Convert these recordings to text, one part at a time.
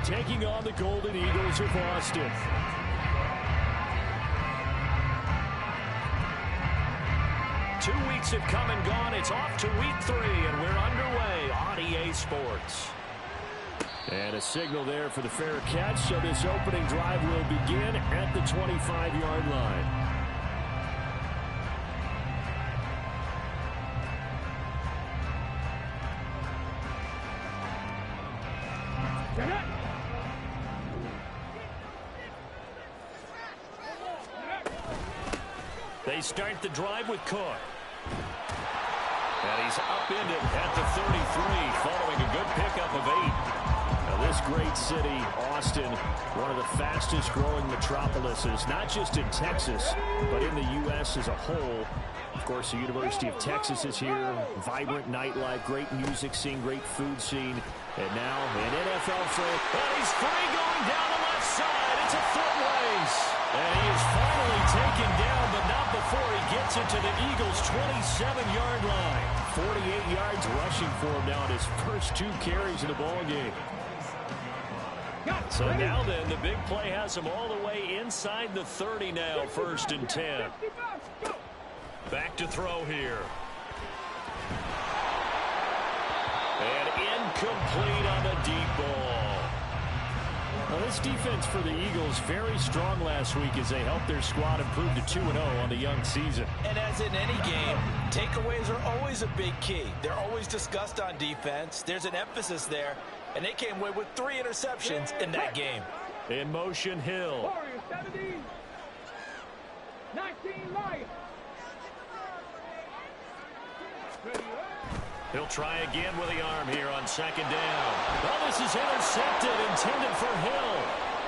taking on the Golden Eagles of Austin. Two weeks have come and gone. It's off to week 3, and we're underway on EA Sports. And a signal there for the fair catch, so this opening drive will begin at the 25-yard line. They start the drive with Cook. And he's upended at the 33 following a good pickup of 8. Now this great city, Austin, one of the fastest growing metropolises, not just in Texas, but in the U.S. as a whole. Of course, the University of Texas is here. Vibrant nightlife, great music scene, great food scene. And now an NFL free. And he's free going down the left side. It's a foot race. And he is finally taken down, but not before he gets it to the Eagles' 27-yard line. 48 yards rushing for him now in his first 2 carries in the ballgame. So now then, the big play has him all the way inside the 30 now, 1st and 10. Back to throw here. And incomplete on the deep ball. Well, this defense for the Eagles very strong last week as they helped their squad improve to 2-0 on the young season. And as in any game, takeaways are always a big key. They're always discussed on defense. There's an emphasis there, and they came away with 3 interceptions in that game. In motion, Hill. 17, 19 life. He'll try again with the arm here on 2nd down. Well, this is intercepted, intended for Hill.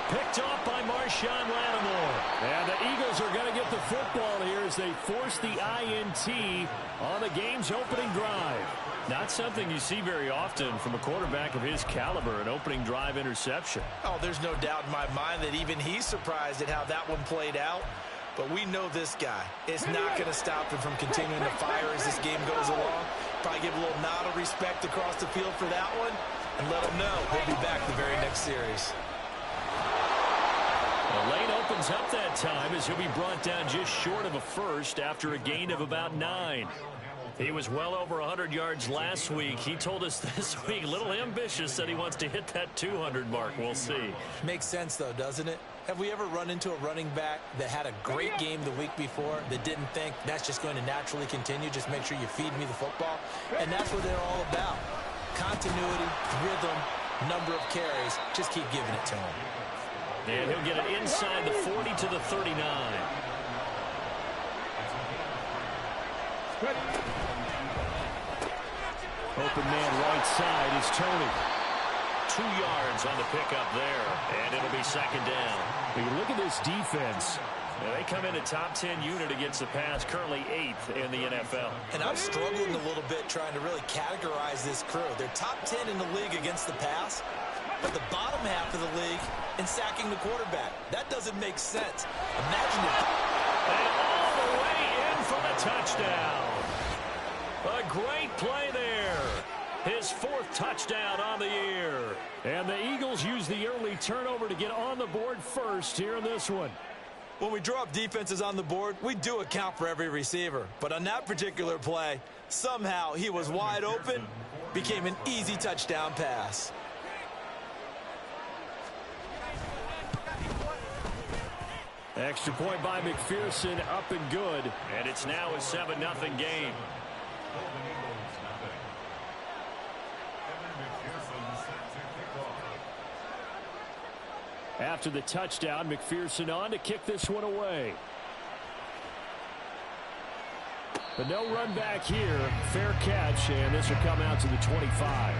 Picked off by Marshawn Lattimore. And the Eagles are going to get the football here as they force the INT on the game's opening drive. Not something you see very often from a quarterback of his caliber, an opening drive interception. Oh, there's no doubt in my mind that even he's surprised at how that one played out. But we know this guy is not going to stop him from continuing to fire as this game goes along. Probably give a little nod of respect across the field for that one and let him know he'll be back the very next series. The lane opens up that time as he'll be brought down just short of a first after a gain of about 9. He was well over 100 yards last week. He told us this week, a little ambitious, that he wants to hit that 200 mark. We'll see. Makes sense, though, doesn't it? Have we ever run into a running back that had a great game the week before that didn't think that's just going to naturally continue? Just make sure you feed me the football. And that's what they're all about. Continuity, rhythm, number of carries. Just keep giving it to him. And he'll get it inside the 40 to the 39. Open man right side is Tony. 2 yards on the pickup there, and it'll be 2nd down. When you look at this defense, they come in a top 10 unit against the pass, currently 8th in the NFL. And I'm struggling a little bit trying to really categorize this crew. They're top 10 in the league against the pass, but the bottom half of the league in sacking the quarterback. That doesn't make sense. Imagine it. And all the way in for the touchdown. A great play there. His 4th touchdown on the year. And the Eagles use the early turnover to get on the board first here in this one. When we draw up defenses on the board, we do account for every receiver. But on that particular play, somehow he was wide open, became an easy touchdown pass. Extra point by McPherson, up and good. And it's now a 7-0 game. After the touchdown, McPherson on to kick this one away. But no run back here. Fair catch, and this will come out to the 25.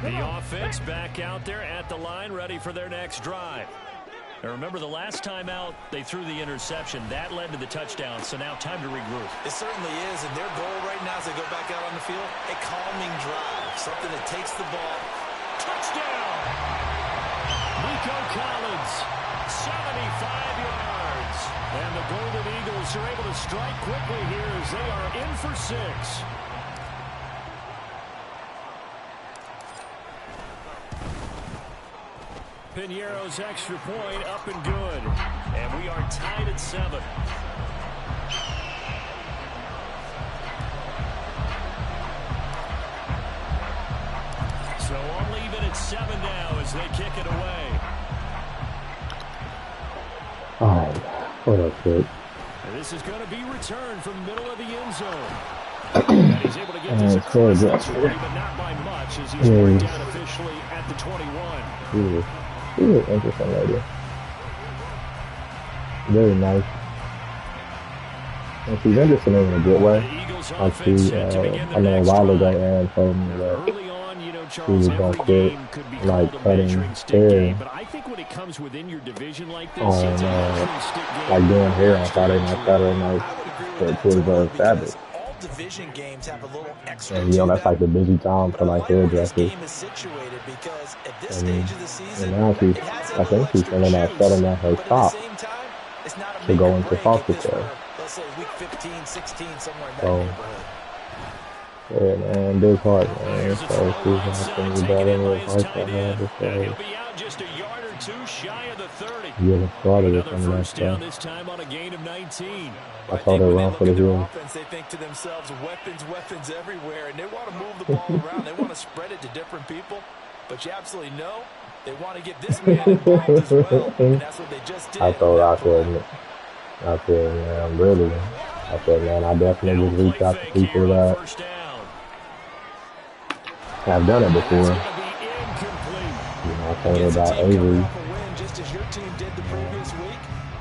The offense back out there at the line, ready for their next drive. Now remember, the last time out, they threw the interception. That led to the touchdown, so now time to regroup. It certainly is, and their goal right now as they go back out on the field, a calming drive, something that takes the ball. Touchdown! Nico Collins, 75 yards. Chiefs are able to strike quickly here as they are in for 6. Piñeiro's extra point up and good. And we are tied at 7. So only even at 7 now as they kick it away. Alright, what up, kid? This is going to be returned from the middle of the end zone. And he's able to get this across the 20, but not by much as he's brought down officially at the 21. He's an interesting lady. Very nice. And she's interesting in a good way. Like I know a while ago Aaron told me that she was going to quit, like, cutting hair but I think when it comes within your division like this, on, like, doing hair on Saturday night, towards Sabbath. Division games have a little extra. And that's like the busy time for like hairdressers. And now I think she's thinking about shutting down her shop to go into foster care. So, yeah, man, big heart, man. So she's not going to be bad in real life. He'll be out just a yard or two shy of the 30. Yeah, started with some of that First down stuff. this time on a gain of 19. I told her run for the hill. They think to themselves, weapons everywhere, and they want to move the ball around. They want to spread it to different people. But you absolutely know they want to get this man involved as well. And that's what they just did. I told her, I said, man, really. I said, man, I definitely just reach out to people that have done it before. I told her about Avery. Just as your team did the previous week.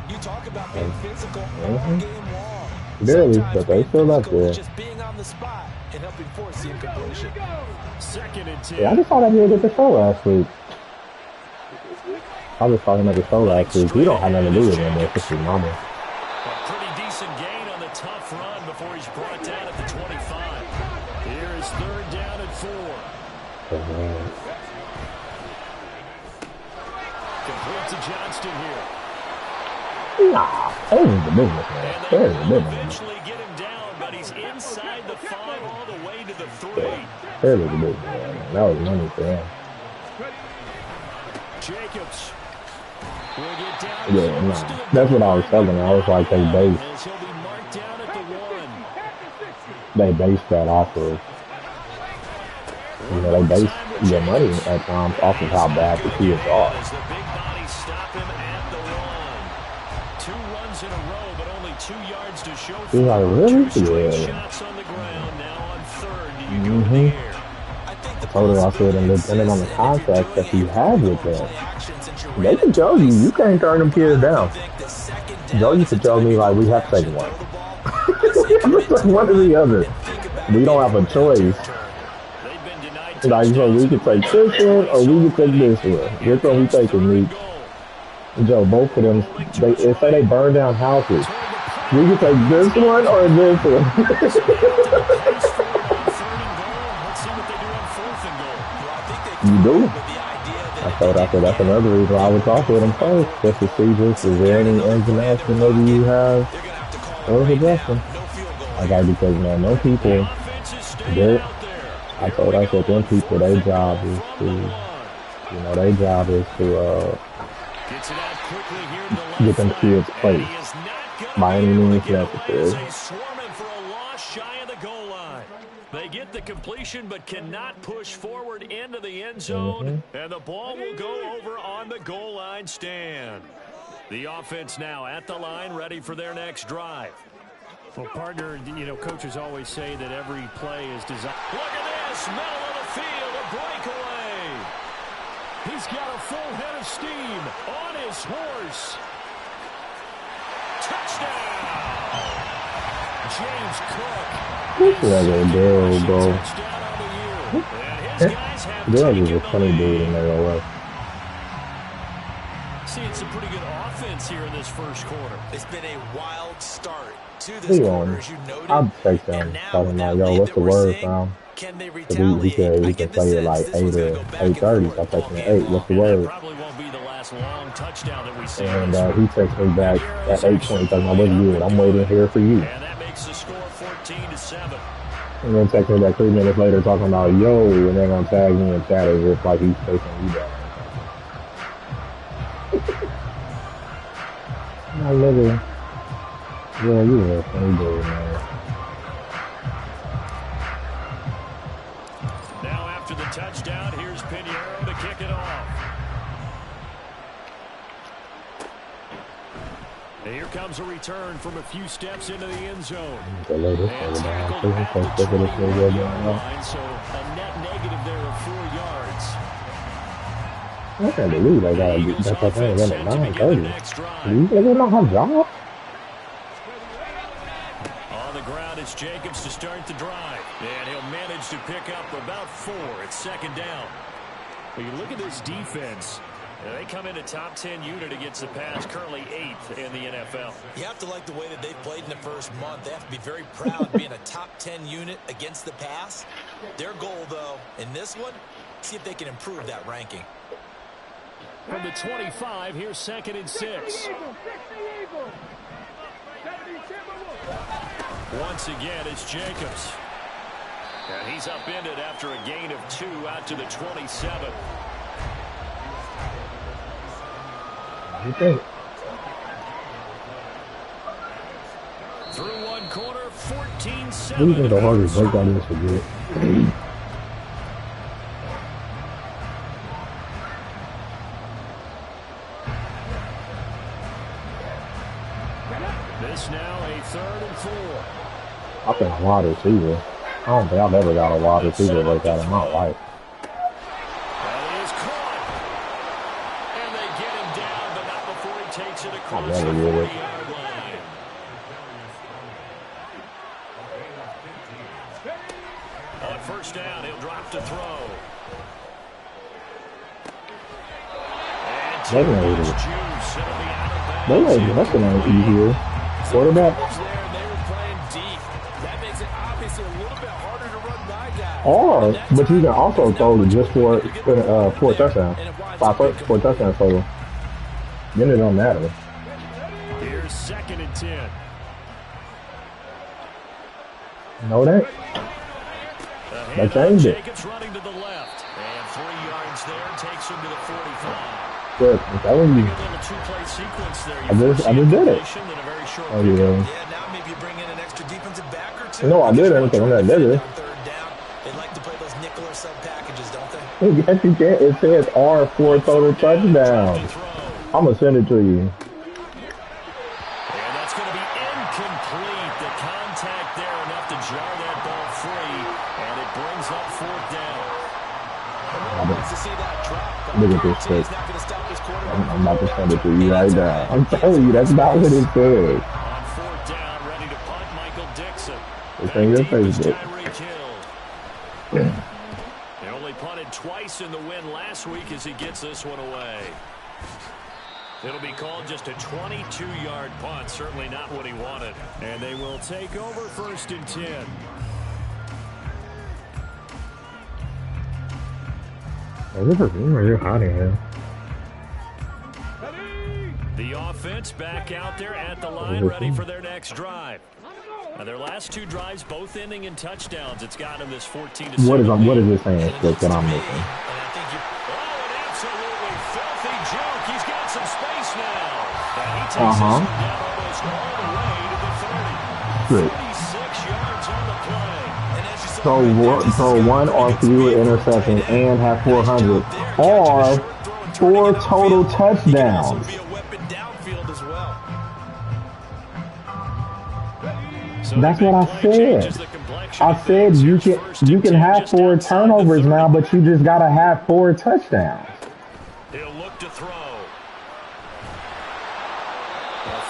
You talk about being physical all game long. Barely, but they still up there. Just being on the spot and helping force the incompletion. 2nd and 10. Yeah, I just saw that nigga get the show last week. I just saw him at the show last week. We don't have nothing to do with him, it's just his mama. A pretty decent gain on the tough run before he's brought down at the 25. Here is 3rd down and 4. Complete to Johnston here. Nah, Avery's the business, man. Avery's the business, man. Eventually get him down, but he's inside the 5 all the way to the 3. Avery's the business, man. That was money for him. Jacobs will get down. Yeah, nah. That's what I was telling her. I was like, they base that off of, they base your money at times off of how bad the kids are. As the big body stop him at the 1. 2 runs in a row, but only 2 yards to show for. He's like, really? 2 straight Yeah. shots on the ground. Now on 3rd, do you go to the air? I told her, I said, and depending on the contract that you have with them, they can tell you can't turn them kids down. Joe used to tell me, like, we have to take one. One or the other. We don't have a choice. Like, so we could take this one or we could take this one. Which one we taking, me? Joe, both of them, they say they burn down houses. We could take this one or this one. You do. I said that's another reason I would talk with him first, just to see just is there any information maybe you have or a suggestion. Because man, those people, I said them people, their job is to, get them kids placed by any means necessary. They get the completion but cannot push forward into the end zone, and the ball will go over on the goal line stand. The offense now at the line, ready for their next drive. Well, partner, coaches always say that every play is designed. Look at this, middle of the field, a breakaway. He's got a full head of steam on his horse. Touchdown! James Cook. This is a deal, bro. Dale is a funny dude in there, all right. Seeing some pretty good offense here in this first quarter. It's been a wild start to this quarter, as you noted. I'd take them. Talking about, yo, what's the word, fam? Can they He retaliate? he can play it like 8 or 8:30. So I text him at 8. What's the word? Probably won't be the last long touchdown that we see. And he texts me back at 8:20. Talking about what's good. I'm waiting here for you. And that makes the score 14-7. And then text me back 3 minutes later talking about yo, and they're gonna tag me and chat as if like he's facing you down. My nigga. Yeah, you a funny dude, man. Now after the touchdown, here's Pinheiro to kick it off. And here comes a return from a few steps into the end zone. And tackled at the 20-yard line, so a net negative there of 4 yards. I can't believe they got that's the thing at 9:30. These niggas don't have jobs. On the ground, it's Jacobs to start the drive. And he'll manage to pick up about 4. It's second down. When you look at this defense, they come in a top 10 unit against the pass, currently 8th in the NFL. You have to like the way that they've played in the first month. They have to be very proud being a top 10 unit against the pass. Their goal, though, in this one, see if they can improve that ranking. From the 25, here's 2nd and 6. Once again, it's Jacobs. And he's upended after a gain of 2 out to the 27. You think? Through one corner, 14-7. Who do you think the hardest breakdown is for good? This now a 3rd and 4. I think a wide receiver. I don't think I've ever got a wide receiver breakout in my life. That is caught. And they get him down, but not before he takes it across the never get it. 40-yard line. On first down, he'll drop to throw. And They too made much it. juice. It'll be out of bounds. They made nothing easier. Quarterback. Or, but you can also throw just for 4 touchdowns. 4 touchdowns total. Then it don't matter. Here's 2nd and 10. Know that? They changed it. Jacobs running to the left. And 3 yards there takes him to the 45. Good. I'm telling you. A little two-play sequence there. I just did it. In a very short Oh, yeah. Yeah, now maybe you bring in an extra defensive back or two. No, I didn't because I'm that nigga. Third down. They like to play those nickel or sub packages, don't they? Yes, you can. It says R4 total touchdowns. I'm going to send it to you. And that's going to be incomplete. The contact there enough to jar that ball free. And it brings up 4th down. Wants to see that drop. Look at this shit. He's not going to stop his quarterback. I'm about to send it to you right now. I'm telling you, that's not what it says. On 4th down, ready to punt, Michael Dixon. It's in your Back deep is Facebook. Tyreek Hill. They only punted twice in the win last week as he gets this one away. It'll be called just a 22-yard punt. Certainly not what he wanted. And they will take over 1st and 10. This is really hot in here. The offense back out there at the line, ready for their next drive. Now their last 2 drives, both ending in touchdowns. It's got them this 14-7. What is this saying? That's what I'm missing. Oh, an absolutely filthy junk. He's got some space now. And he takes this one down almost all the way to the 30. Good. 46 yards on the play. So 1 or fewer interceptions and have 400 or 4 total touchdowns. That's what I said. I said you can have 4 turnovers now, but you just gotta have 4 touchdowns. He'll look to throw.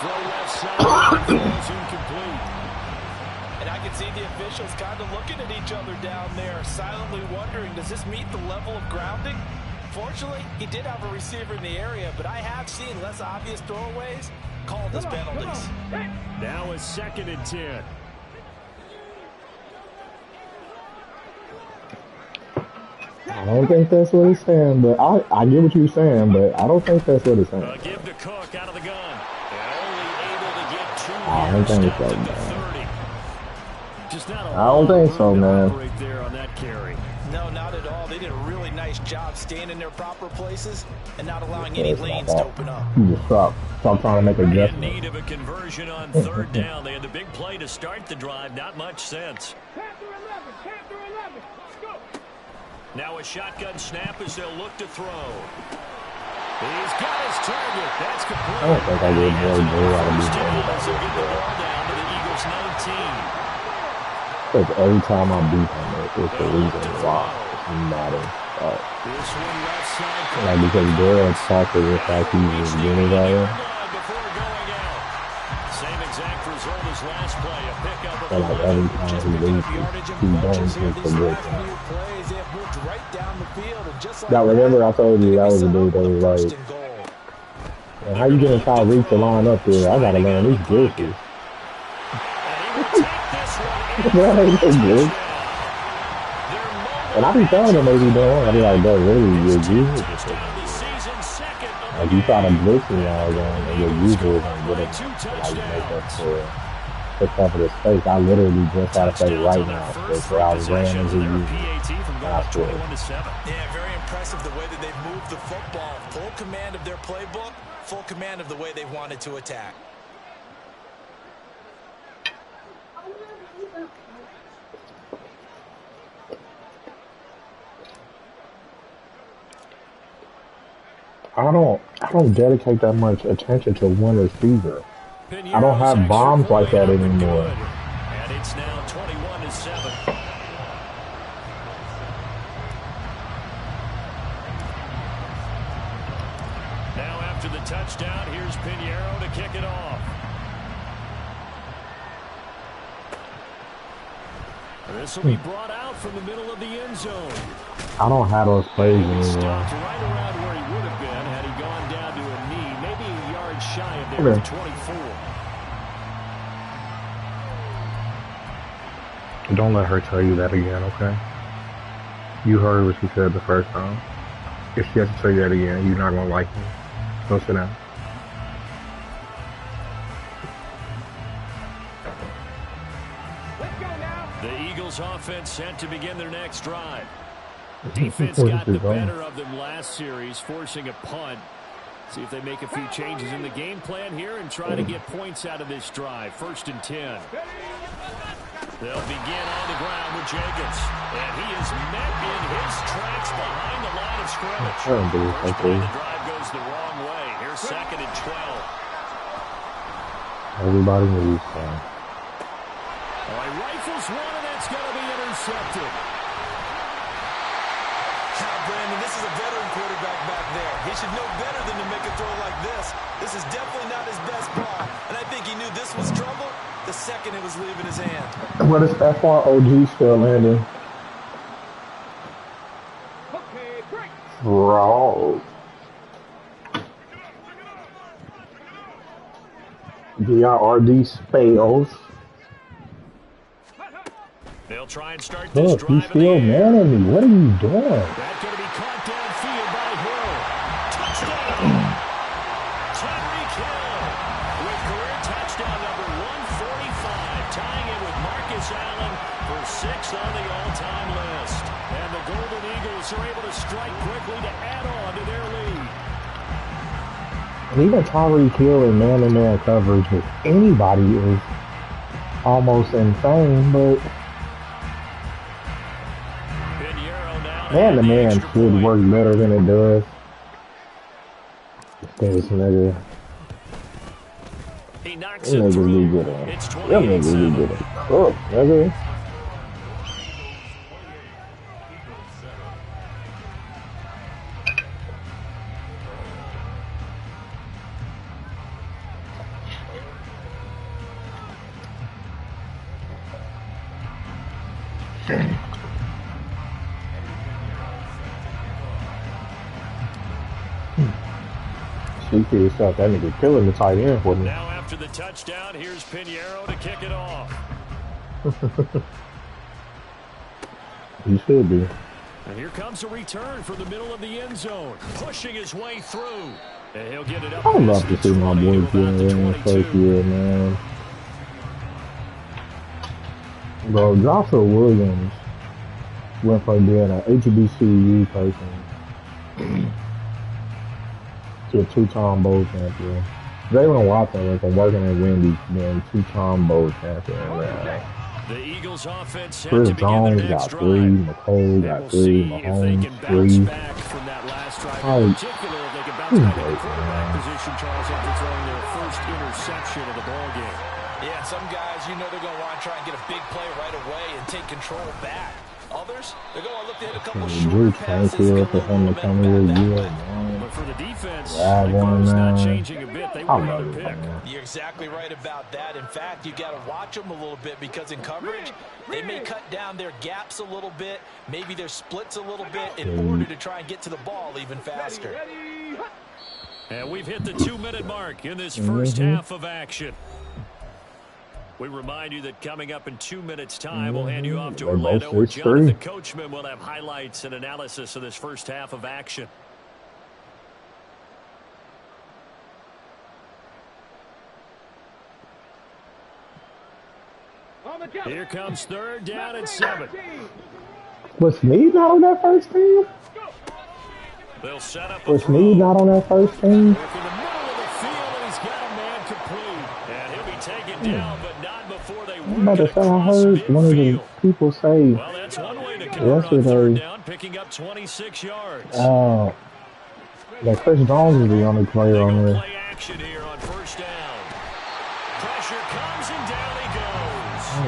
Throw left side. Throws incomplete. And I can see the officials kind of looking at each other down there, silently wondering, does this meet the level of grounding? Fortunately, he did have a receiver in the area, but I have seen less obvious throwaways called as penalties. Now is 2nd and 10. I don't think that's what he's saying, but I get what you're saying, but I don't think that's what he's saying. Give to Cook out of the gun. And only able to get 2 I don't think so, down to man. 30. Just not a I don't think so, room to man. operate there on that carry. No, not at all. They did a really nice job staying in their proper places and not allowing Yeah, any it's not lanes that. to open up. You just stop trying to make In adjustments. need of a conversion on 3rd down. They had the big play to start the drive. Not much sense. Now a shotgun snap as they'll look to throw. He's got his target. That's complete. I don't think I would more do out of First these down games. as they get the ball down to the Eagles 19. Because every time I beat him, it's the reason why it's matters. This one left side. Like, because Darrell talked to us like he was winning that way. Before going out. Same exact result as last play. A pickup of So, like, every time he leaves, he don't get the good thing. Now, remember I told you that was a dude that was like, man, how you getting Tyreek to line up there? I gotta learn these glitches. And I be telling them they be doing. I be like, bro, really, your user is like, you try to blitz me all game, and your user is gonna get it, like, make up to cover the space. I literally just try to say right now, so I ran into you, and I scored. Yeah, very impressive the way that they've moved the football. Full command of their playbook, full command of the way they wanted to attack. I don't dedicate that much attention to one receiver. I don't have bombs like that anymore. And it's now 21-7. Now after the touchdown, here's Pinheiro to kick it off. This will be brought out from the middle of the end zone. I don't have those plays He anymore. stopped right around where he would have been had he gone down to a knee, maybe a yard shy of there at 24. Don't let her tell you that again, okay? You heard what she said the first time. If she has to tell you that again, you're not gonna like me. Go sit down. The Eagles offense set to begin their next drive. Defense got the better of them last series, forcing a punt. See if they make a few changes in the game plan here and try to get points out of this drive. 1st and 10. They'll begin on the ground with Jenkins. And he is met in his tracks behind the line of scrimmage. First play, the drive goes the wrong way. Here's 2nd and 12. Everybody moves, man. All right, rifles one, and that's going to be intercepted. Brandon, this is a veteran quarterback back there. He should know better than to make a throw like this. This is definitely not his best ball. And I think he knew this was trouble the second it was leaving his hand. What is that far OG still landing? Bro. DRD spells. They'll try and start this Look, drive. he's still manning me. What are you doing? That's going to be caught downfield by Hill. Touchdown! Tyreek Hill with career touchdown number 145, tying it with Marcus Allen for 6th on the all-time list. And the Golden Eagles are able to strike quickly to add on to their lead. And even Tyreek Hill in man-to-man coverage with anybody is almost insane, but man-to-man should work better than it does. This nigga. He knocks Them it niggas through. be good at It's Them niggas be good at cook, nigga. Speak for yourself. That nigga killing the tight end for me. Now after the touchdown, here's Pinheiro to kick it off. He should be. And here comes a return from the middle of the end zone. Pushing his way through. And he'll get it up. I would love to see my boy doing it in the first year, man. Bro, Joshua Williams went from being an HBCU person to a two-time bowl champion. Jalen Watson went from working at Wendy's being two-time bowl champion. Man. The Eagles offense Chris Jones got 3, McCole got 3, Mahomes 3. In particular, if they can bounce back in the quarterback position, Charles, after throwing their first interception of the ball game. Yeah, some guys, you know they're going to want to try and get a big play right away and take control back. Others, they're going to look to hit a couple short passes. For him to come here, But for the defense, the goal's not changing a bit. They want another pick. You're exactly right about that. In fact, you got to watch them a little bit because in coverage, they may cut down their gaps a little bit, maybe their splits a little bit in order to try and get to the ball even faster. And we've hit the 2-minute mark in this first half of action. We remind you that coming up in 2 minutes' time, we'll hand you off to Orlando, where Jonathan Coachman will have highlights and analysis of this first half of action. Here comes 3rd down and 7. Was Snead not on that first team? They'll set up. Was Snead not on that first team? In the middle of the field, and he's got a man complete. And he'll be taken down, but not before they work it across I heard one of the people say well, that's one way to convert on 3rd down, picking up 26 yards. That Chris Jones is the only player on there. Play action here on 1st down. Pressure comes and down he goes. The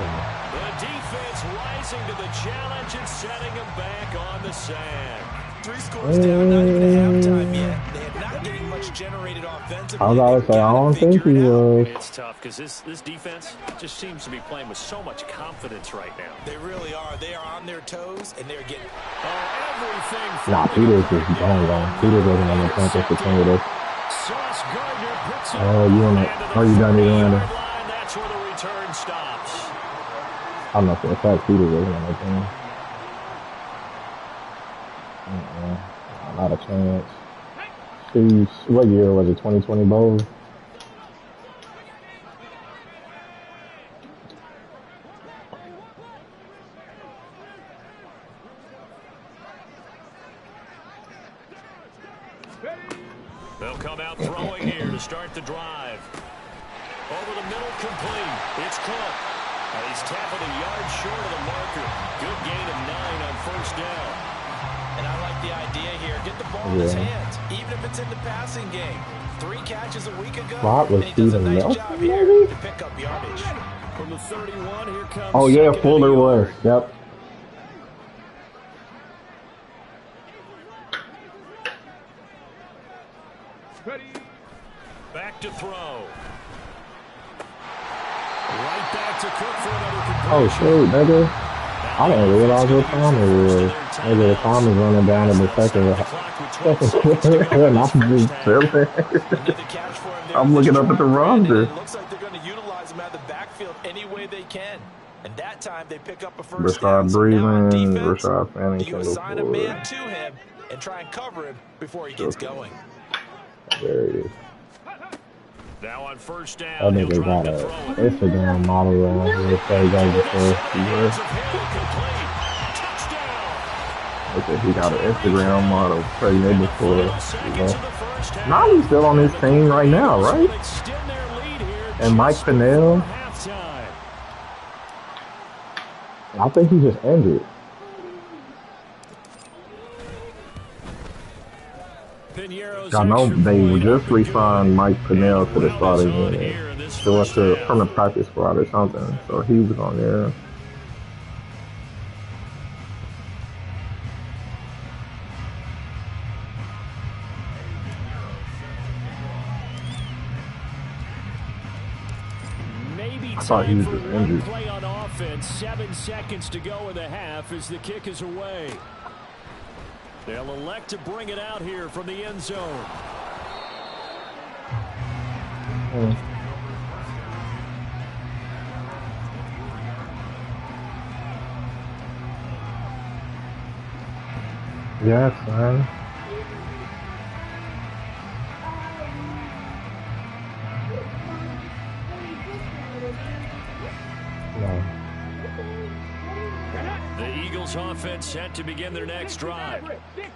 defense rising to the challenge and setting him back on the sand. 3 scores down, not even a halftime yet. They had not getting much generated offensively. I gotta say, I don't think he was. It's tough because this defense just seems to be playing with so much confidence right now. They really are. They are on their toes, and they're getting everything. Nah, Peters is gone. Peters wasn't on the campus to play with us. Sauce Gardner picks up. Are you done here, Landon? That's where the return stops. I'm not sure. In fact, Peters wasn't on the team. Not a chance. Steve, what year was it? 2020 Bowl? They'll come out throwing here to start the drive. Over the middle, complete. It's Cook. He's tackled a yard short of the marker. Good gain of 9 on 1st down. And I like the idea here. Get the ball in his hands, even if it's in the passing game. 3 catches a week ago, and he does a nice job here to pick up yardage. From the 31, here comes. Oh, yeah, Fuller was. Yep. Back to throw. Right back to Cook for another completion. Oh, shoot, nigga. I didn't realize what time it was. Maybe the time is running down in the second quarter, and I'm just chilling. I'm looking up at the roster. It looks like they're going to utilize him out of the backfield any way they can. And that time they pick up a first down. Rashad Breeland, Rashad Fanning, you assign a man to him and try and cover him before he gets going. There he is. Now on 1st down, I think they got an Instagram model around here. So he got he got an Instagram model pregnant before. Nolly's still on his team right now, right? And Mike Pennell. I think he just injured. I know they just re-signed Mike Pennell to the starting unit. So went to from the practice squad or something. So he was on there. I thought he was just injured. Play on offense. 7 seconds to go in the half as the kick is away. They'll elect to bring it out here from the end zone. Yes, man. No. The Eagles offense set to begin their next drive.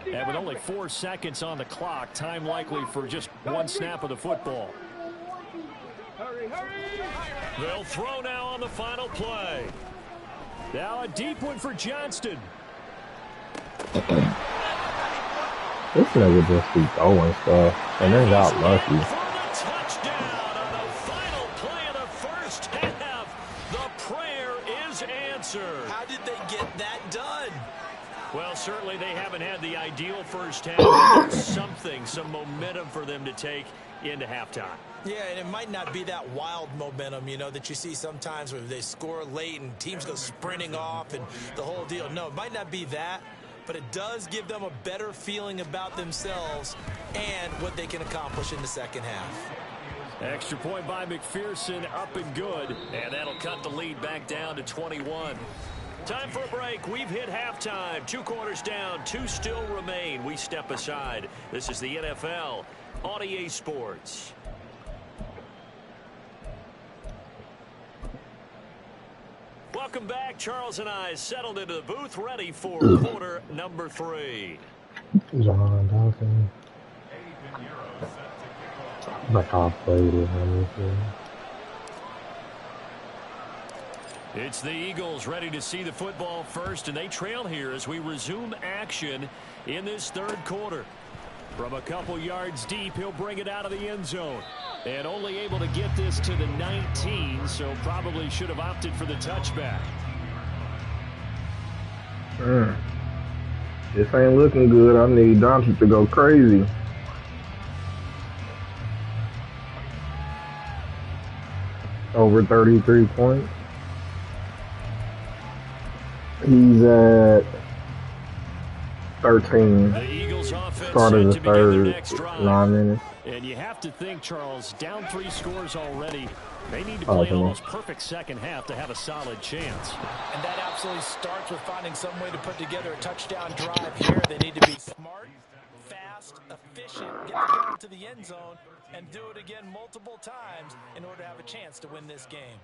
And with only 4 seconds on the clock, time likely for just one snap of the football. They'll throw now on the final play. Now a deep one for Johnston. This nigga just be throwing stuff, and they got lucky. Touchdown on the final play of the first half. The prayer is answered. How did they get that done? Well, certainly they haven't had the ideal first half. But there's something, some momentum for them to take into halftime. Yeah, and it might not be that wild momentum, you know, that you see sometimes where they score late and teams go sprinting off and the whole deal. No, it might not be that, but it does give them a better feeling about themselves and what they can accomplish in the second half. Extra point by McPherson, up and good. And that'll cut the lead back down to 21. Time for a break. We've hit halftime. 2 quarters down, 2 still remain. We step aside. This is the NFL on EA Sports. Welcome back. Charles and I settled into the booth, ready for quarter number 3. John Dawson. Like half played with him. It's the Eagles ready to see the football first, and they trail here as we resume action in this third quarter. From a couple yards deep, he'll bring it out of the end zone. And only able to get this to the 19, so probably should have opted for the touchback. This ain't looking good. I need Doncic to go crazy. Over 33 points. He's at 13. The Eagles offense Started the set to begin their third next drive. 9 minutes. And you have to think, Charles, down 3 scores already. They need to play an almost perfect second half to have a solid chance. And that absolutely starts with finding some way to put together a touchdown drive here. They need to be smart, fast, efficient, get the ball to the end zone, and do it again multiple times in order to have a chance to win this game.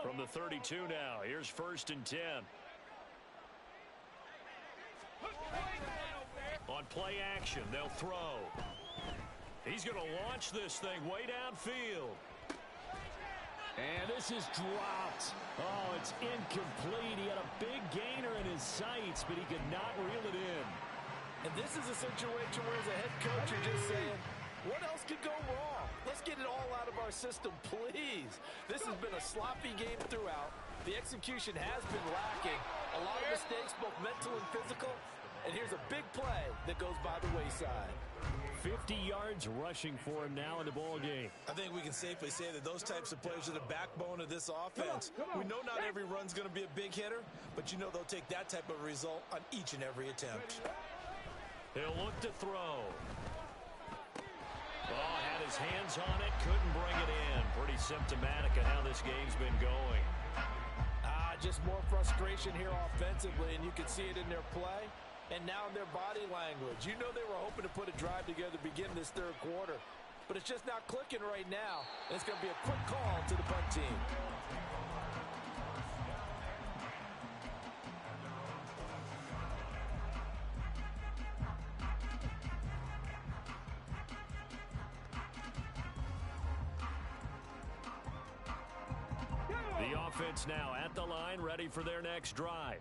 From the 32 now, here's 1st and 10. On play action, they'll throw. He's going to launch this thing way downfield. And this is dropped. Oh, it's incomplete. He had a big gainer in his sights, but he could not reel it in. And this is a situation where as a head coach, you're just saying, what else could go wrong? Let's get it all out of our system, please. This has been a sloppy game throughout. The execution has been lacking. A lot of mistakes, both mental and physical. And here's a big play that goes by the wayside. 50 yards rushing for him now in the ball game. I think we can safely say that those types of players are the backbone of this offense. We know not every run's going to be a big hitter, but you know they'll take that type of result on each and every attempt. He'll look to throw. Oh, had his hands on it, couldn't bring it in. Pretty symptomatic of how this game's been going. Just more frustration here offensively, and you can see it in their play and now in their body language. You know they were hoping to put a drive together to begin this third quarter, but it's just not clicking right now, and it's going to be a quick call to the punt team. Offense now at the line, ready for their next drive.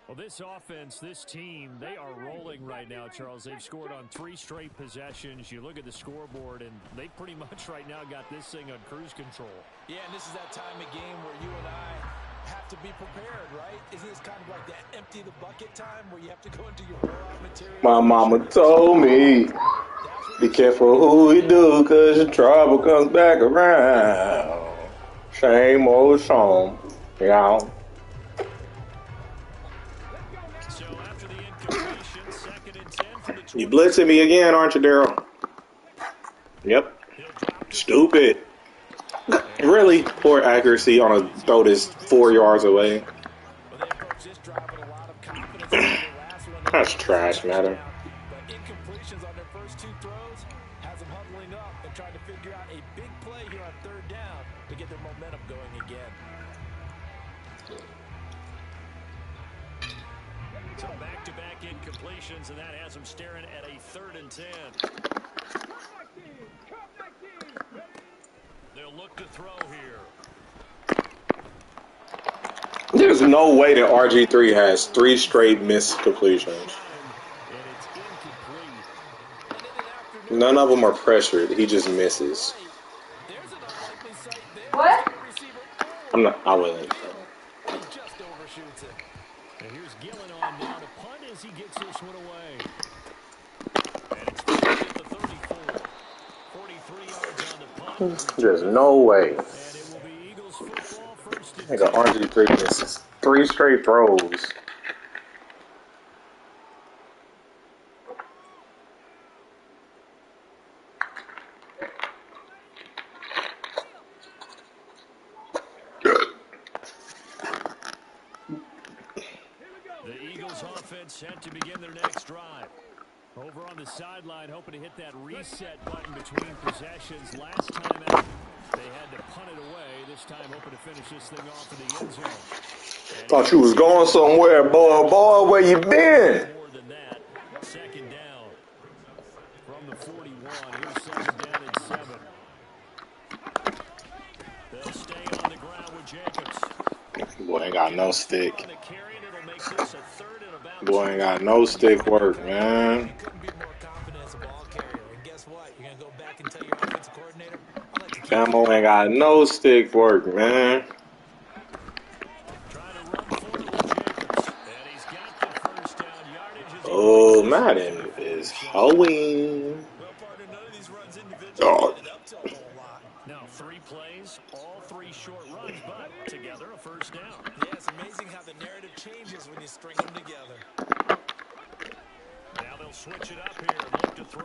Well, this offense, this team, they are rolling right now, Charles. They've scored on 3 straight possessions. You look at the scoreboard, and they pretty much right now got this thing on cruise control. Yeah, and this is that time of game where you and I have to be prepared, right? Isn't this kind of like that empty the bucket time where you have to go into your raw material? My mama told me, be careful who we do, because your trouble comes back around. Same old song, yeah. So after the incompletion, 2nd and 10 for the You blitzing me again, aren't you, Daryl? Yep. Stupid. Really? Poor accuracy on a throw that's 4 yards away. That's trash, Madden. But incompletions on their first 2 throws has them huddling up and trying to figure out a big play here on 3rd down to get their momentum going again. So back-to-back incompletions, and that has them staring at a 3rd and 10. They'll look to throw here. There's no way that RG3 has 3 straight missed completions. None of them are pressured. He just misses. What? I wasn't. Just overshoots it. And here's Gillen on now to punt as he gets this one away. And it's at the 34. 43 yards on the punt. There's no way. And it will be Eagles football first and I got RG3 misses 3 straight throws. The Eagles offense set to begin their next drive. Over on the sideline, hoping to hit that reset button between possessions. Last time out, they had to punt it away. This time, hoping to finish this thing off in the end zone. Thought you was going somewhere, boy. Boy, where you been? More than that, 2nd down from the 41. Here's 2nd down and 7. They'll stay on the ground with Jacobs. Boy ain't got no stick. On the carry, and it'll make this a 3rd and about Boy ain't got no stick work, man. You couldn't be more confident as a ball carrier. And guess what? You're going to go back and tell your offensive coordinator, I like to keep Camo ain't got no stick work, man. trying to run forward with Jacobs. And he's got the first down. Yardage is Oh, Madden is hoeing. Well, partner, none of these runs individually Oh. added up to a whole lot. now 3 plays, all 3 short runs, but together a first down. Yeah, it's amazing how the narrative changes when you string them together. Now they'll switch it up here. Look to throw.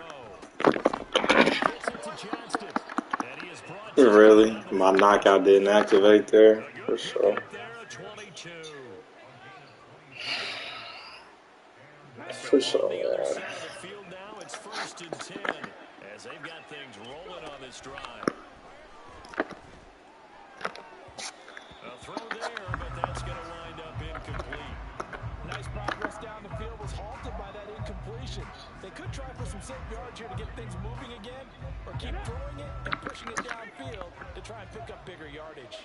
Gets it to Johnston. And he is brought to Really? My knockout didn't activate there? a For good sure. pick there at 22. For sure, On the other man. side of the field now, it's 1st and 10 as they've got things rolling on this drive. A throw there, but that's going to wind up incomplete. Nice progress down the field was halted by that incompletion. They could try for some safe yards here to get things moving again, or keep throwing it and pushing it downfield to try and pick up bigger yardage.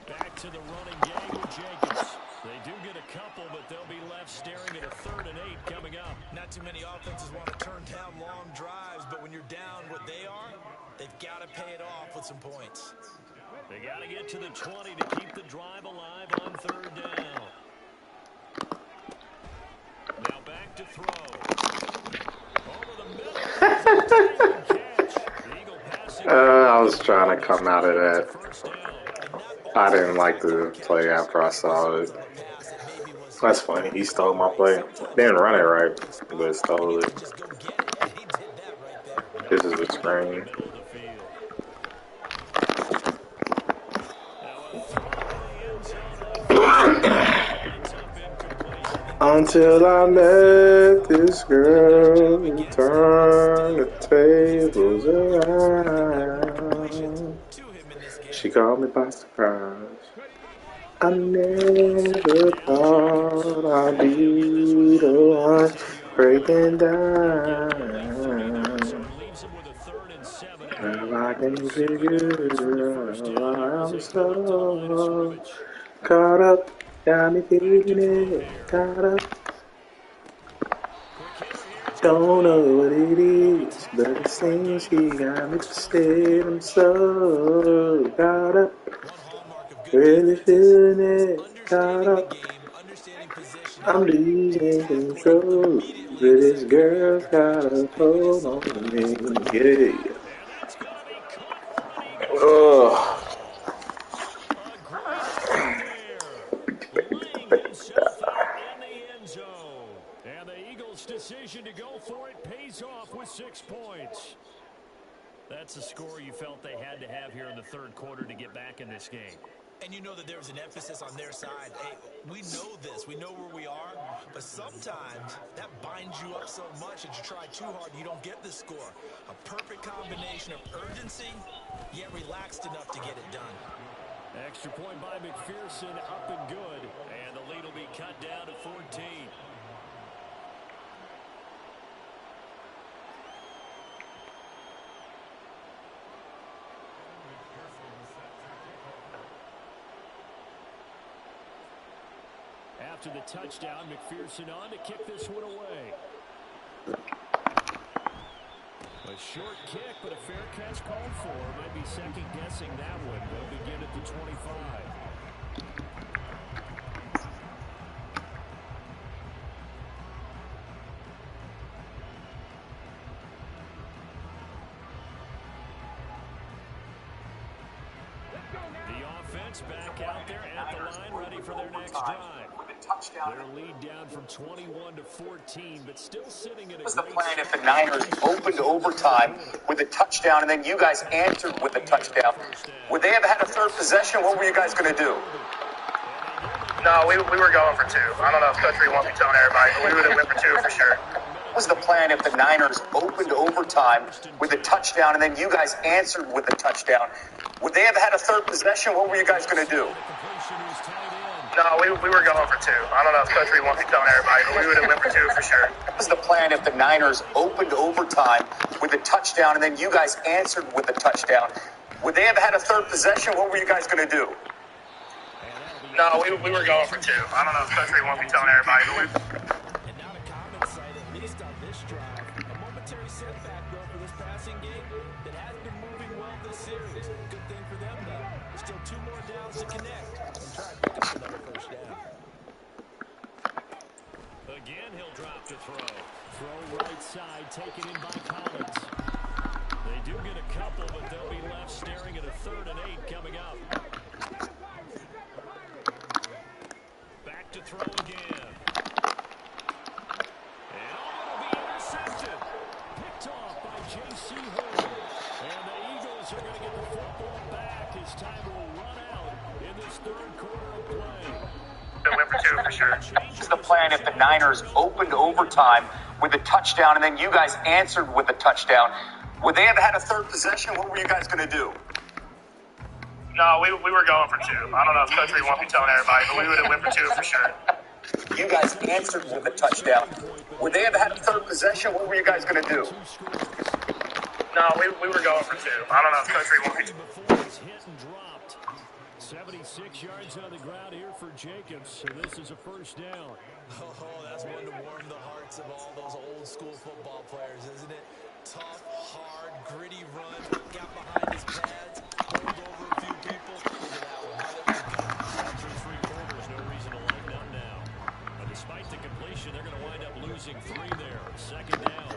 Back to the running game with Jacobs. They do get a couple, but they'll be left staring at a 3rd and 8 coming up. Not too many offenses want to turn down long drives, but when you're down what they are, they've got to pay it off with some points. They got to get to the 20 to keep the drive alive on 3rd down. Now back to throw. Over the middle. Catch. The Eagle passing. I was trying to come out of that. First down. I didn't like the play after I saw it. That's funny. He stole my play. Didn't run it right, but stole it. Just go get it, and he did that right there. This is the screen. Middle of the field. Now a throw to the end zone. It's up incomplete. Until I met this girl, you turn the tables around. She called me by surprise. I never thought I'd be the one breaking down. Leaves him with a 3rd and 7. And I can figure I'm so caught up, got me feeling it, caught up. Don't know what it is, but it seems she got me twisted. I'm so caught up, really feeling it, caught up. I'm losing control, but this girl's got a hold on me, yeah. Ugh. And the Eagles' decision to go for it pays off with 6 points. That's a score you felt they had to have here in the third quarter to get back in this game. And you know that there was an emphasis on their side. Hey, we know this. We know where we are. But sometimes that binds you up so much that you try too hard, you don't get the score. A perfect combination of urgency, yet relaxed enough to get it done. Extra point by McPherson, up and good. And the lead will be cut down to 14. After the touchdown, McPherson on to kick this one away. A short kick, but a fair catch called for. Might be second-guessing that one. They'll begin at the 25. The offense back out there at the line, ready for their next drive. Their lead down from 21 to 14, but still sitting at a What was the plan if the Niners opened overtime with a touchdown and then you guys answered with a touchdown? Would they have had a third possession? What were you guys going to do? No, we were going for two. I don't know if Coach Reed wants me telling everybody, but we would have went for two for sure. What was the plan if the Niners opened overtime with a touchdown and then you guys answered with a touchdown? Would they have had a third possession? What were you guys going to do? No, we were going for two. I don't know if Coach Reed wants me telling everybody, but we would have went for two for sure. What was the plan if the Niners opened overtime with a touchdown and then you guys answered with a touchdown? Would they have had a third possession? What were you guys going to do? No, we were going for two. I don't know if Coach Reed wants me telling everybody, but we... And now to comment site, at least on this drive, a momentary setback, though, for this passing game that has been moving well this series. Good thing for them, though. There's still two more downs to connect and try to pick up another first down. Again, he'll drop to throw. Throw right side, taken in by Collins. They do get a couple, but they'll be left staring at a 3rd and 8 coming up. Back to throw again. And it'll be intercepted. Picked off by J.C. Horn. And the Eagles are going to get the football back as time will run out in this third quarter of play. We went for two for sure. What was the plan if the Niners opened overtime with a touchdown and then you guys answered with a touchdown? Would they have had a third possession? What were you guys going to do? No, we were going for two. I don't know if Coach Reed wants me telling everybody, but we would have went for two for sure. You guys answered with a touchdown. Would they have had a third possession? What were you guys going to do? No, we were going for two. I don't know if Coach Reed wants me to... Before it's hit and dropped. 76 yards on the ground here for Jacobs, so this is a first down. Oh, that's one to warm the hearts of all those old-school football players, isn't it? Tough, hard, gritty run, got behind his pads, rolled over a few people. Look at that one. How did that go? After 3 quarters, no reason to lighten up now. But despite the completion, they're going to wind up losing 3 there. 2nd down.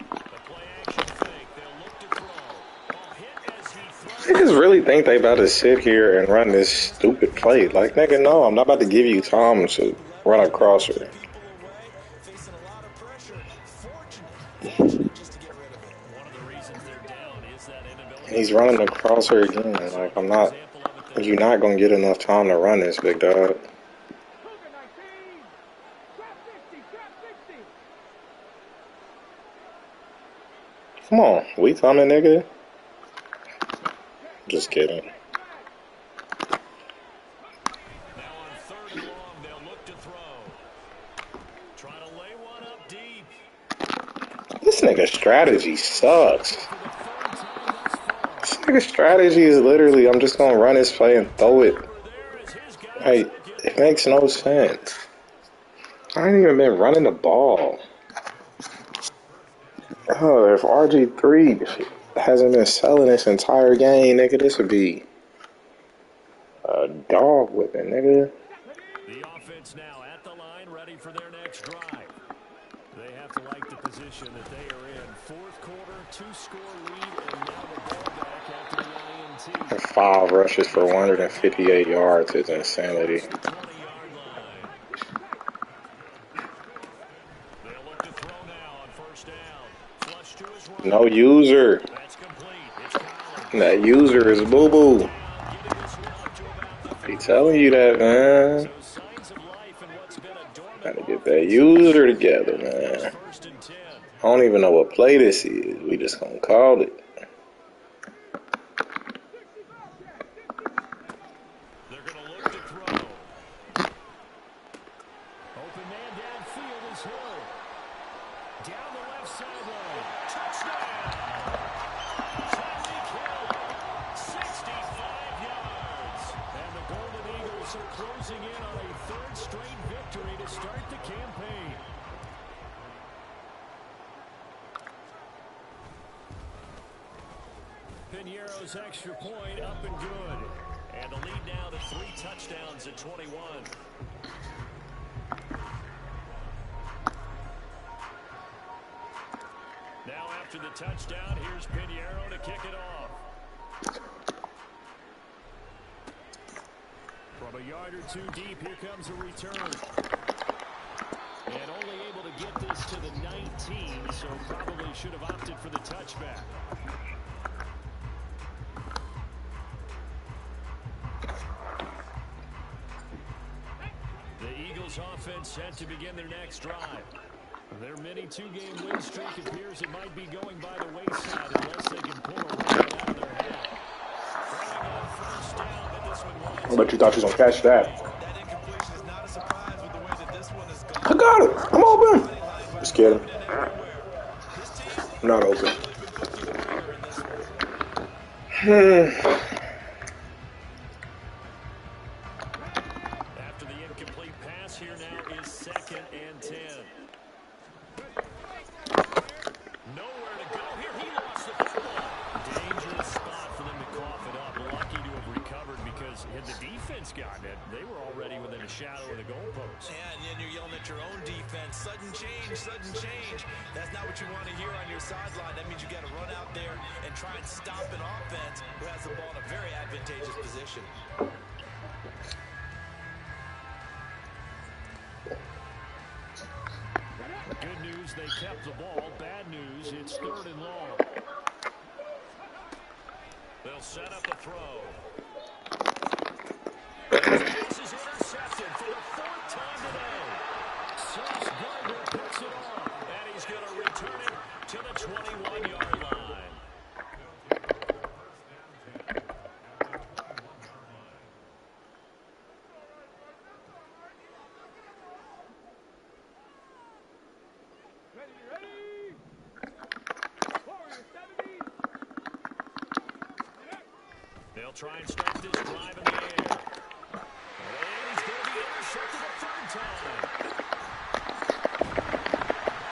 The play action fake. They'll look to throw. Ball hit as he throws. They just really think they about to sit here and run this stupid play. Like, nigga, no, I'm not about to give you time to run across her. Facing a lot of pressure. Fortunate just to get rid of it. One of the reasons they're down is that inability. He's running across her again. Like, you're not going to get enough time to run this, big dog. Come on, we coming, nigga. Just kidding. Now on 3rd and long, they'll look to throw. Try to lay one up deep. This nigga strategy sucks. This nigga strategy is literally, I'm just gonna run this play and throw it. Like, it makes no sense. I ain't even been running the ball. Oh, if RG3 hasn't been selling this entire game, nigga, this would be a dog whipping, nigga. The offense now at the line, ready for their next drive. They have to like the position that they are in. 4th quarter, 2-score lead, and now the ball back after the INT. 5 rushes for 158 yards is insanity. 20-yard line. They'll look to throw No user. That user is boo-boo. He telling you that, man. Gotta get that user together, man. I don't even know what play this is. We just gonna call it. They're gonna look to throw. Open man downfield is Hill. Down the left sideline. Touchdown! Tyreek Hill, 65 yards. And the Golden Eagles are closing in on a third straight victory to start the campaign. Piñeiro's extra point up and good. And the lead now to 3 touchdowns at 21. Now after the touchdown, here's Piñeiro to kick it off. From a yard or 2 deep, here comes a return. And only able to get this to the 19, so probably should have opted for the touchback. The Eagles offense set to begin their next drive. Their mini 2-game win streak appears it might be going by the wayside unless they can pull a run out of their head. Throwing on first down, but this one I bet you thought you was gonna catch that. I got it. I'm open. Just kidding. I'm not open. After the incomplete pass, here now is 2nd and 10. Nowhere to go. Here he lost the football. Dangerous spot for them to cough it up. Lucky to have recovered because had the defense gotten it, they were already within a shadow of the goalpost. Yeah, and then you're yelling at your own defense. Sudden change, sudden change. That's not what you want to hear on your sideline. That means you got to run out there and try and stop an offense who has the ball in a very advantageous position. Good news, they kept the ball. Bad news, it's 3rd and long. They'll set up the throw. This is intercepted for the 4th time today. Sauce Gardner picks it off, and he's going to return it to the 21-yard line. They'll try and start this drive in the air. And he's going to be intercepted a 3rd time.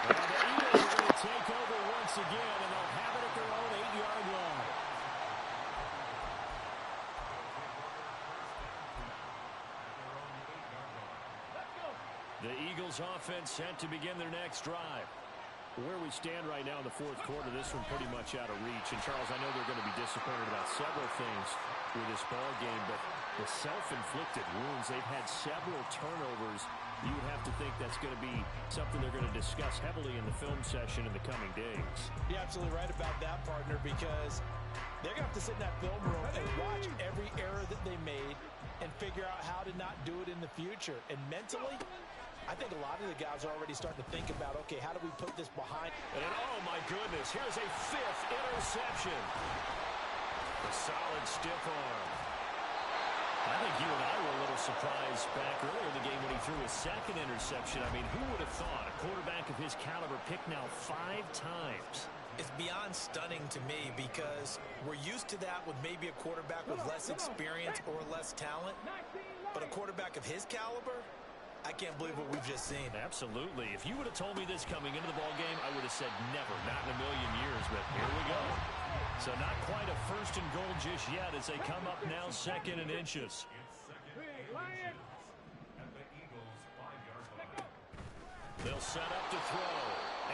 And the Eagles are going to take over once again, and they'll have it at their own 8-yard line. The Eagles offense set to begin their next drive. Where we stand right now in the 4th quarter, this one pretty much out of reach. And, Charles, I know they're going to be disappointed about several things with this ball game, but the self-inflicted wounds, they've had several turnovers. You would have to think that's going to be something they're going to discuss heavily in the film session in the coming days. You're absolutely right about that, partner, because they're going to have to sit in that film room and watch every error that they made and figure out how to not do it in the future. And mentally, I think a lot of the guys are already starting to think about, okay, how do we put this behind? And oh, my goodness, here's a 5th interception. A solid stiff arm. I think you and I were a little surprised back earlier in the game when he threw his 2nd interception. I mean, who would have thought a quarterback of his caliber picked now 5 times? It's beyond stunning to me because we're used to that with maybe a quarterback with less experience or less talent. But a quarterback of his caliber, I can't believe what we've just seen. Absolutely. If you would have told me this coming into the ball game, I would have said never, not in a million years, but here we go. So not quite a 1st and goal just yet as they come up now 2nd and inches. They'll set up to throw,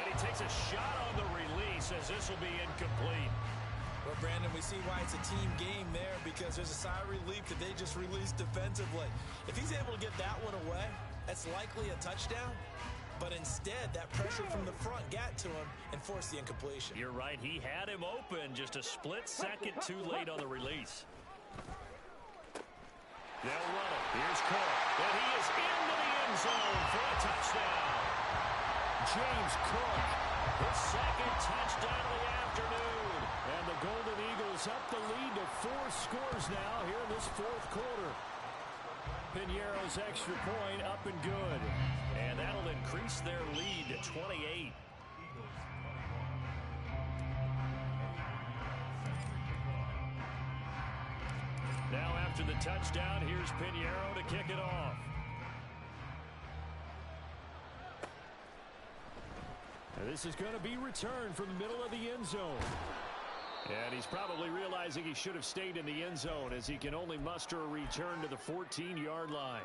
and he takes a shot on the release as this will be incomplete. Well, Brandon, we see why it's a team game there because there's a sigh of relief that they just released defensively. If he's able to get that one away, that's likely a touchdown. but instead that pressure from the front got to him and forced the incompletion. You're right. He had him open, just a split second too late on the release. They'll run it. Here's Cook. And he is into the end zone for a touchdown. James Cook, his second touchdown of the afternoon. And the Golden Eagles up the lead to 4 scores now here in this fourth quarter. Piñeiro's extra point up and good. And that'll increase their lead to 28. Now after the touchdown, here's Piñeiro to kick it off. And this is going to be returned from the middle of the end zone. And he's probably realizing he should have stayed in the end zone as he can only muster a return to the 14-yard line.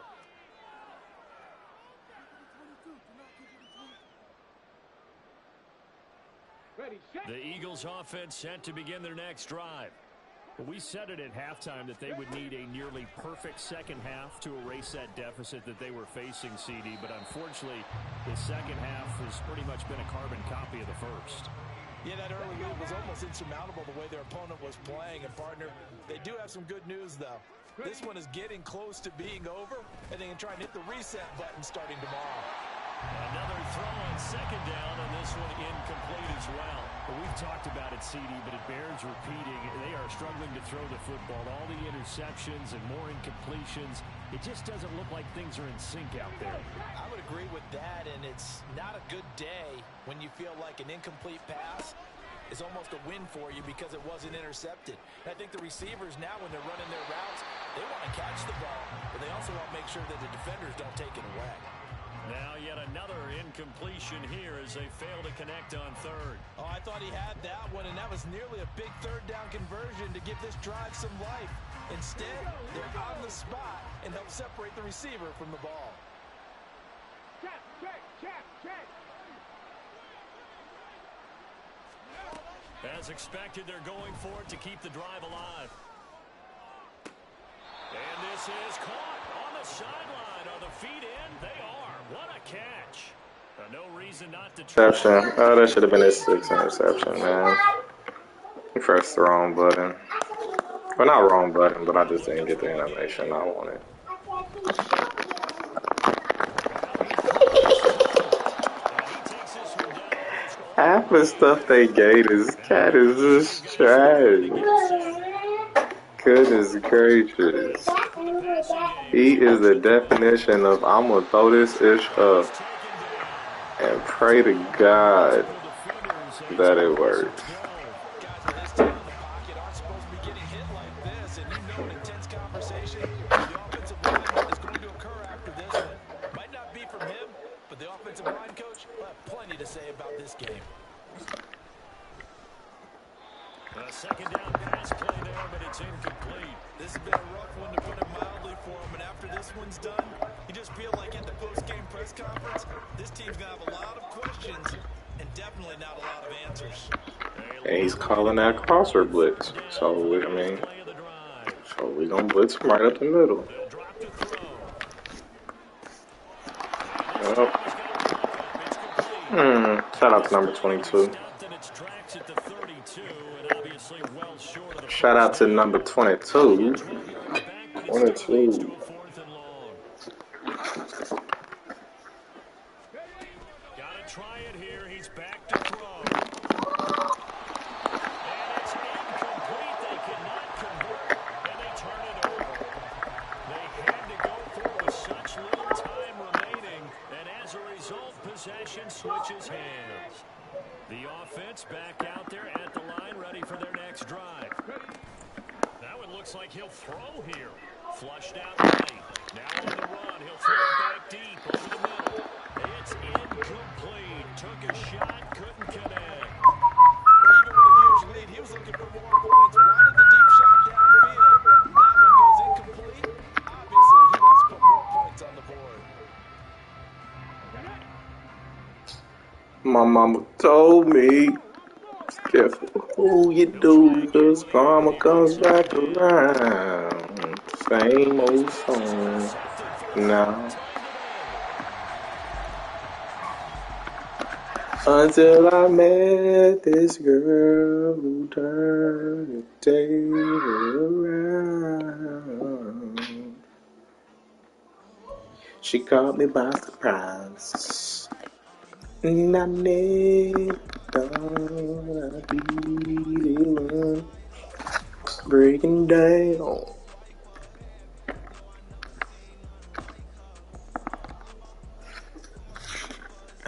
The Eagles offense set to begin their next drive. We said it at halftime that they would need a nearly perfect second half to erase that deficit that they were facing, CD. But unfortunately, the second half has pretty much been a carbon copy of the first. Yeah, that early lead was almost insurmountable the way their opponent was playing. And, partner, they do have some good news, though. This one is getting close to being over, and they can try and hit the reset button starting tomorrow. Another throw on second down, and this one incomplete as well. Well, we've talked about it, CD, but it bears repeating. They are struggling to throw the football. All the interceptions and more incompletions. It just doesn't look like things are in sync out there. I would agree with that, and it's not a good day when you feel like an incomplete pass is almost a win for you because it wasn't intercepted. And I think the receivers now, when they're running their routes, they want to catch the ball, but they also want to make sure that the defenders don't take it away. Now yet another incompletion here as they fail to connect on third. Oh, I thought he had that one, and that was nearly a big third down conversion to give this drive some life. Instead, they're on the spot and help separate the receiver from the ball. Check. As expected, they're going for it to keep the drive alive. And this is caught on the sideline. Are the feet in? They are. What a catch. No reason not to try. Interception. Oh, that should have been a 6 interception, man. He pressed the wrong button. Well, not wrong button, but I just didn't get the animation I wanted. Half the stuff they gave this cat is just trash. Goodness gracious. He is the definition of I'm gonna throw this ish up and pray to God that it works. Second down pass play there, but it's incomplete. This has been a rough one, to put it mildly, for him. And after this one's done, you just feel like at the post-game press conference, this team's going to have a lot of questions and definitely not a lot of answers. And he's calling that crosser blitz. So, I mean, we're going to blitz him right up the middle. Shout out to number 22. Shout out to number 22. 22. Gotta try it here. He's back to throw. And it's incomplete. They cannot convert, and they turn it over. They had to go for it with such little time remaining, and as a result, possession switches hands. The offense back out there at the line, ready for their next drive. Now it looks like he'll throw here. Flushed out ready. Now on the run, he'll throw it back deep over the middle. It's incomplete. Took a shot, couldn't connect. Even with a huge lead, he was looking for more points. Wanted the deep shot downfield. That one goes incomplete. Obviously, he wants to put more points on the board. My mama told me, careful who you do, 'cause karma comes back around. Same old song now. Until I met this girl who turned the table around. She caught me by surprise. And I never thought I'd be the one breaking down.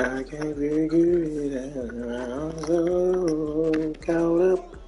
I can't figure it out. I'm so caught up